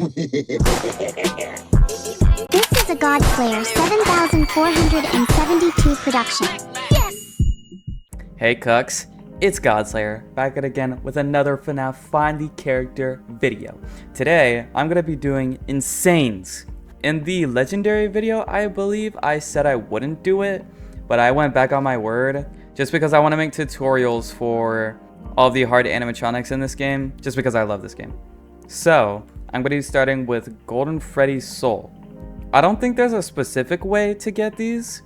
This is a Godslayer 7472 production. Yes! Hey Cucks, it's Godslayer, back at again with another FNAF Find the Character video. Today, I'm going to be doing Insanes. In the Legendary video, I believe I said I wouldn't do it, but I went back on my word, just because I want to make tutorials for all the hard animatronics in this game, just because I love this game. So, I'm going to be starting with Golden Freddy's Soul. I don't think there's a specific way to get these,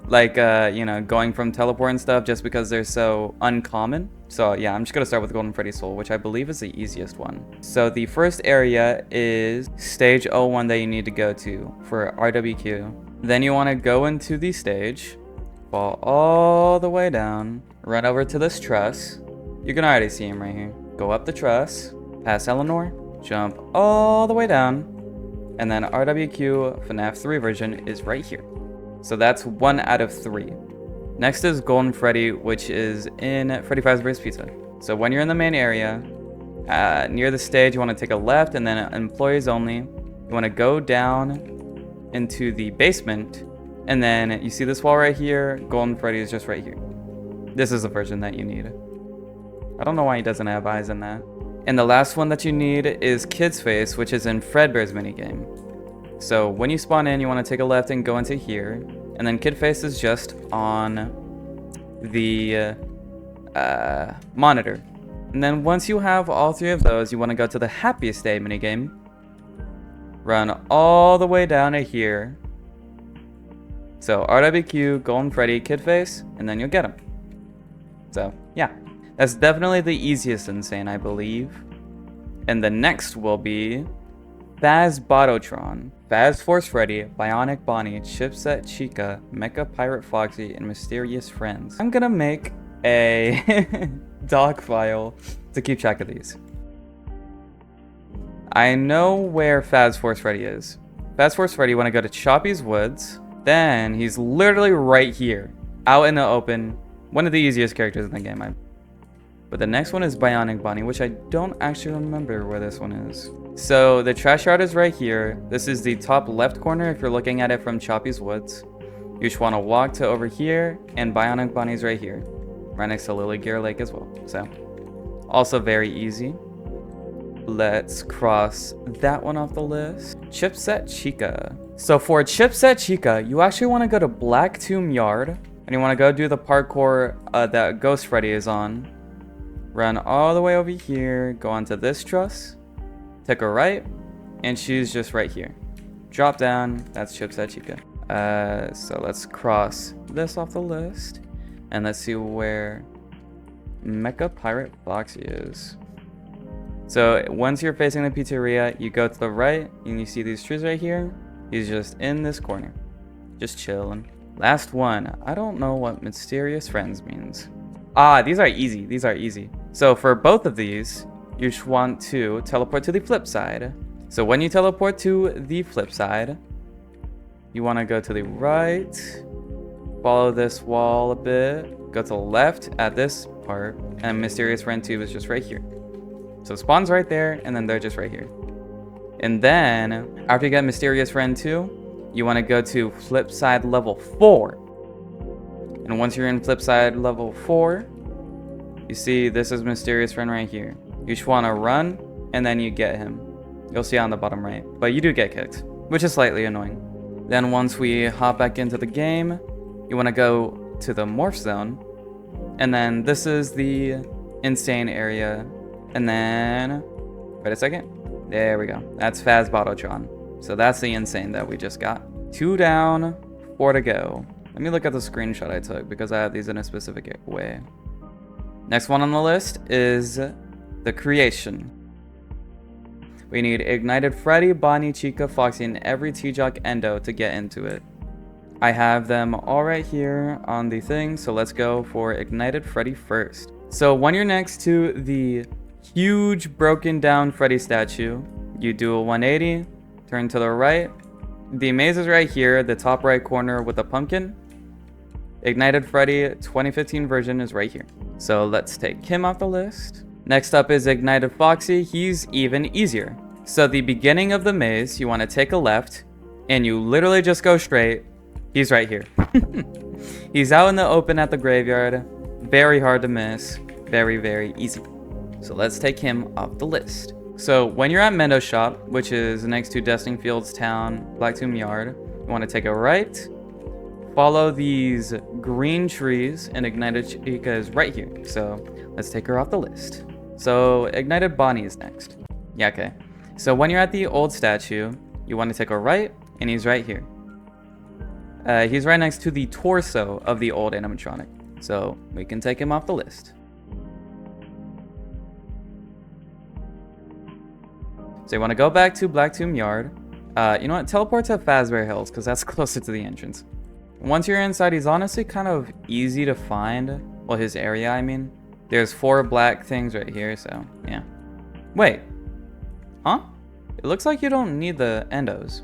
like, you know, going from teleport and stuff, just because they're so uncommon. So yeah, I'm just gonna start with Golden Freddy's Soul, which I believe is the easiest one. So the first area is stage 01 that you need to go to for RWQ. Then you want to go into the stage, fall all the way down, run over to this truss. You can already see him right here. Go up the truss, past Eleanor, jump all the way down, and then RWQ FNAF 3 version is right here. So that's 1 out of 3. Next is Golden Freddy, which is in Freddy Fazbear's Pizza. So when you're in the main area, near the stage, you want to take a left, and then employees only. You want to go down into the basement, and then you see this wall right here. Golden Freddy is just right here. This is the version that you need. I don't know why he doesn't have eyes in that. And the last one that you need is Kid's Face, which is in Fredbear's minigame. So when you spawn in, you want to take a left and go into here, and then Kid Face is just on the monitor. And then once you have all 3 of those, you want to go to the Happiest Day minigame, run all the way down to here. So RWQ, Golden Freddy, Kid Face, and then you'll get him. So yeah, that's definitely the easiest insane, I believe. And the next will be Fazbot-O-tron, Faz Force Freddy, Bionic Bonnie, Chipset Chica, Mecha Pirate Foxy, and Mysterious Friends. I'm gonna make a doc file to keep track of these. I know where Faz Force Freddy is. Faz Force Freddy, you want to go to Choppy's Woods. Then he's literally right here, out in the open. One of the easiest characters in the game. But the next one is Bionic Bonnie, which I don't actually remember where this one is. So the trash yard is right here. This is the top left corner if you're looking at it from Choppy's Woods. You just want to walk to over here, and Bionic Bonnie's right here, right next to Lily Gear Lake as well. So also very easy. Let's cross that one off the list. Chipset Chica. So for Chipset Chica, you actually want to go to Black Tomb Yard, and you want to go do the parkour that Ghost Freddy is on. Run all the way over here, go onto this truss, take a right, and she's just right here. Drop down, that's Chipset Chica. So let's cross this off the list, and let's see where Mecha Pirate Foxy is. So once you're facing the pizzeria, you go to the right, and you see these trees right here. He's just in this corner, just chilling. Last one, I don't know what Mysterious Friends means. Ah, these are easy, these are easy. So for both of these, you just want to teleport to the flip side. So when you teleport to the flip side, you want to go to the right, follow this wall a bit, go to the left at this part, and Mysterious Friend 2 is just right here. So spawn's right there, and then they're just right here. And then, after you get Mysterious Friend 2, you want to go to flip side level 4. And once you're in flip side level 4, you see this is Mysterious Friend right here. You just want to run, and then you get him. You'll see on the bottom right. But you do get kicked, which is slightly annoying. Then once we hop back into the game, you want to go to the Morph Zone. And then this is the insane area. And then, wait a second. There we go. That's Fazbot-O-tron. So that's the insane that we just got. 2 down, 4 to go. Let me look at the screenshot I took because I have these in a specific way. Next one on the list is the Creation. We need Ignited Freddy, Bonnie, Chica, Foxy, and every T-Jock Endo to get into it. I have them all right here on the thing, so let's go for Ignited Freddy first. So when you're next to the huge broken down Freddy statue, you do a 180, turn to the right. The maze is right here, the top right corner with a pumpkin. Ignited Freddy 2015 version is right here. So let's take him off the list. Next up is Ignited Foxy. He's even easier. So the beginning of the maze, you want to take a left, and you literally just go straight. He's right here. He's out in the open at the graveyard. Very hard to miss. Very, very easy. So let's take him off the list. So when you're at Mendo's shop, which is next to Desting Fields Town, Black Tomb Yard, you want to take a right, follow these green trees, and Ignited Chica is right here. So let's take her off the list. So Ignited Bonnie is next. Yeah, okay. So when you're at the old statue, you want to take a right, and he's right here. He's right next to the torso of the old animatronic. So we can take him off the list. So you want to go back to Black Tomb Yard. You know what? Teleport to Fazbear Hills, because that's closer to the entrance. Once you're inside, he's honestly kind of easy to find. Well, his area, I mean. There's 4 black things right here, so yeah. Wait. Huh? It looks like you don't need the endos.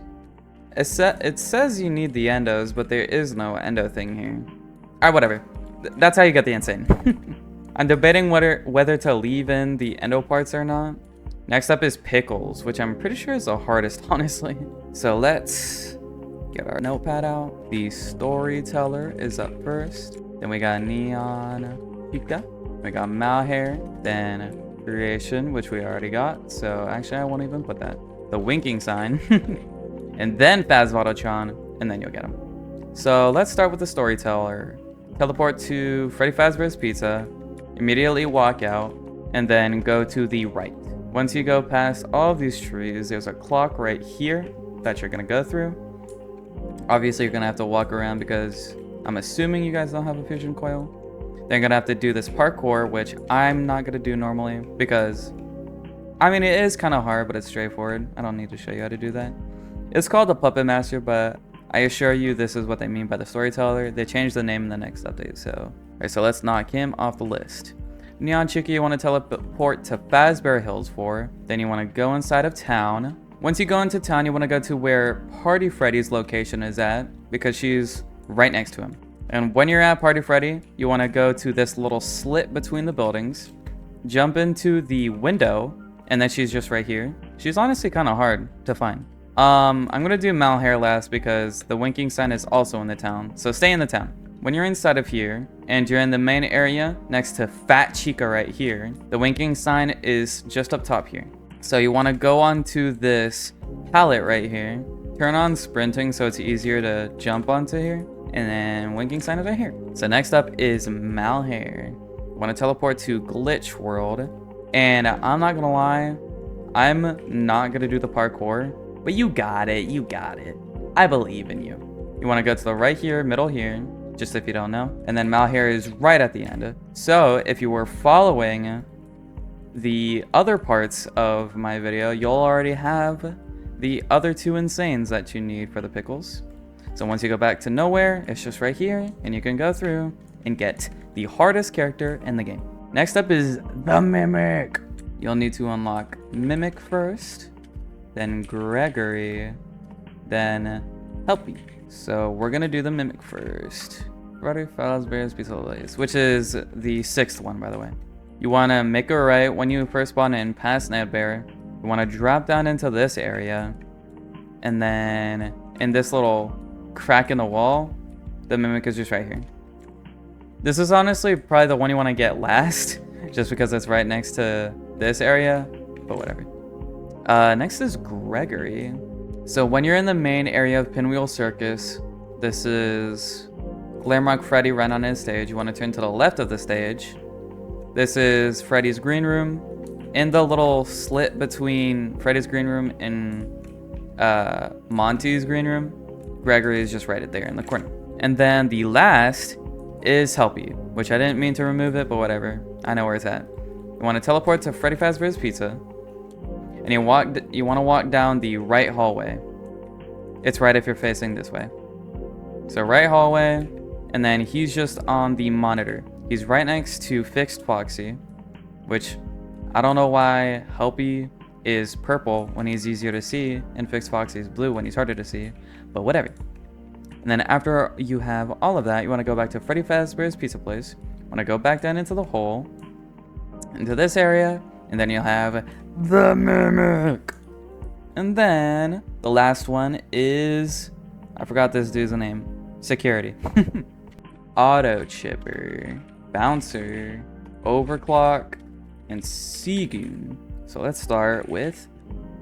It says you need the endos, but there is no endo thing here. Alright, whatever. That's how you get the insane. I'm debating whether to leave in the endo parts or not. Next up is Pickles, which I'm pretty sure is the hardest, honestly. So let's get our notepad out. The Storyteller is up first. Then we got Neon Chica. We got Malhair. Then Creation, which we already got. So actually, I won't even put that. The Winking Sign. And then Fazbot-O-tron. And then you'll get him. So let's start with the Storyteller. Teleport to Freddy Fazbear's Pizza. Immediately walk out. And then go to the right. Once you go past all of these trees, there's a clock right here that you're going to go through. Obviously, you're going to have to walk around because I'm assuming you guys don't have a fusion coil. Then you're going to have to do this parkour, which I'm not going to do normally because, I mean, it is kind of hard, but it's straightforward. I don't need to show you how to do that. It's called the Puppet Master, but I assure you this is what they mean by the Storyteller. They changed the name in the next update, so. All right, so let's knock him off the list. Neon Chica you want to teleport to Fazbear Hills for. Then you want to go inside of town. Once you go into town, you want to go to where Party Freddy's location is at because she's right next to him. And when you're at Party Freddy, you want to go to this little slit between the buildings, jump into the window, and then she's just right here. She's honestly kind of hard to find. I'm going to do Malhair last because the Winking Sign is also in the town. So stay in the town. When you're inside of here, and you're in the main area next to Fat Chica right here, the Winking Sign is just up top here. So you want to go onto this pallet right here, turn on sprinting so it's easier to jump onto here, and then Winking Sign is right here. So next up is Malhair. You want to teleport to Glitch World, and I'm not going to lie, I'm not going to do the parkour, but you got it, you got it. I believe in you. You want to go to the right here, middle here, just if you don't know. And then Malhair is right at the end. So if you were following the other parts of my video, you'll already have the other 2 insanes that you need for the pickles. So once you go back to nowhere, it's just right here, and you can go through and get the hardest character in the game. Next up is the Mimic. You'll need to unlock Mimic first, then Gregory, then Helpy. So we're gonna do the Mimic first. Freddy Fazbear's Pizza Place, which is the 6th one, by the way. You want to make a right when you first spawn in past Nightbear. You want to drop down into this area, and then in this little crack in the wall, the Mimic is just right here. This is honestly probably the one you want to get last, just because it's right next to this area, but whatever. Next is Gregory. So when you're in the main area of Pinwheel Circus, this is Glamrock Freddy right on his stage. You want to turn to the left of the stage. This is Freddy's green room. In the little slit between Freddy's green room and Monty's green room, Gregory is just right there in the corner. And then the last is Helpy, which I didn't mean to remove it, but whatever. I know where it's at. You want to teleport to Freddy Fazbear's Pizza, and you want to walk down the right hallway. It's right if you're facing this way. So right hallway, and then he's just on the monitor. He's right next to Fixed Foxy, which I don't know why Helpy is purple when he's easier to see, and Fixed Foxy is blue when he's harder to see, but whatever. And then after you have all of that, you want to go back to Freddy Fazbear's Pizza Place. You want to go back down into the hole, into this area, and then you'll have the Mimic. And then the last one is, I forgot this dude's name. Security. Auto Chipper, Bouncer, Overclock, and Seagoon. So let's start with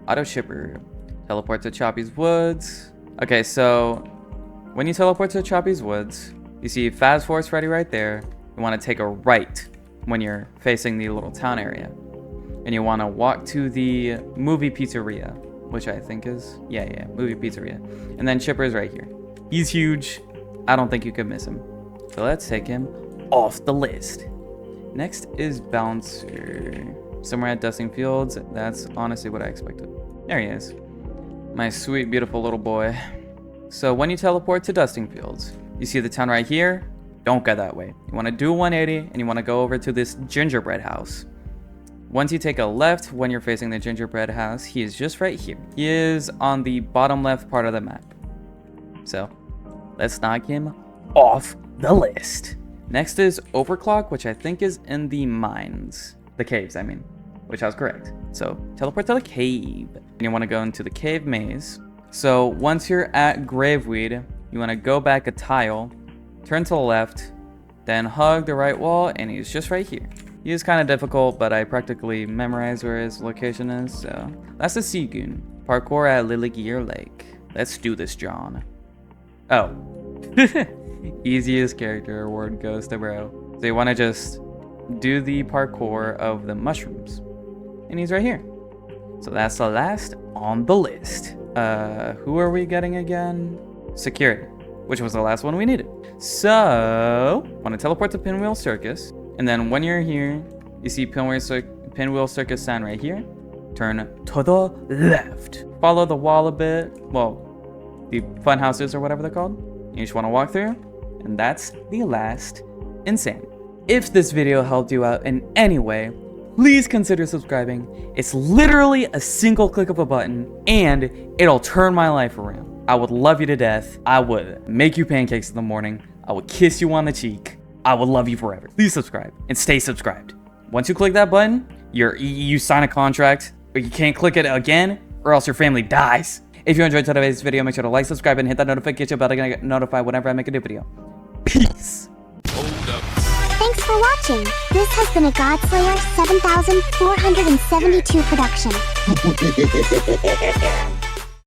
Auto Chipper. Teleport to Choppy's Woods. Okay, so when you teleport to Choppy's Woods, you see Fazbot-O-tron Freddy right there. You want to take a right when you're facing the little town area. And you want to walk to the movie pizzeria, which I think is, yeah, movie pizzeria. And then Chipper's right here. He's huge. I don't think you could miss him. So let's take him off the list. Next is Bouncer. Somewhere at Dusting Fields. That's honestly what I expected. There he is. My sweet, beautiful little boy. So when you teleport to Dusting Fields, you see the town right here. Don't go that way. You want to do 180 and you want to go over to this gingerbread house. Once you take a left when you're facing the gingerbread house, he is just right here. He is on the bottom left part of the map. So let's knock him off the list. Next is Overclock, which I think is in the mines. The caves, I mean, which I was correct. So teleport to the cave. And you want to go into the cave maze. So once you're at Graveweed, you want to go back a tile, turn to the left, then hug the right wall, and he's just right here. He is kind of difficult, but I practically memorized where his location is, so. That's the Seagoon. Parkour at Lily Gear Lake. Let's do this, John. Oh. Easiest character award goes to bro. So you want to just do the parkour of the mushrooms. And he's right here. So that's the last on the list. Who are we getting again? Security, which was the last one we needed. So, want to teleport to Pinwheel Circus. And then when you're here, you see Pinwheel Circus sign right here. Turn to the left. Follow the wall a bit. Well, the fun houses or whatever they're called. You just want to walk through. And that's the last Insane. If this video helped you out in any way, please consider subscribing. It's literally a single click of a button and it'll turn my life around. I would love you to death. I would make you pancakes in the morning. I would kiss you on the cheek. I would love you forever. Please subscribe and stay subscribed. Once you click that button, you sign a contract, or you can't click it again, or else your family dies. If you enjoyed today's video, make sure to like, subscribe, and hit that notification bell to get notified whenever I make a new video. Peace. Thanks for watching. This has been a Godslayer 7472 production.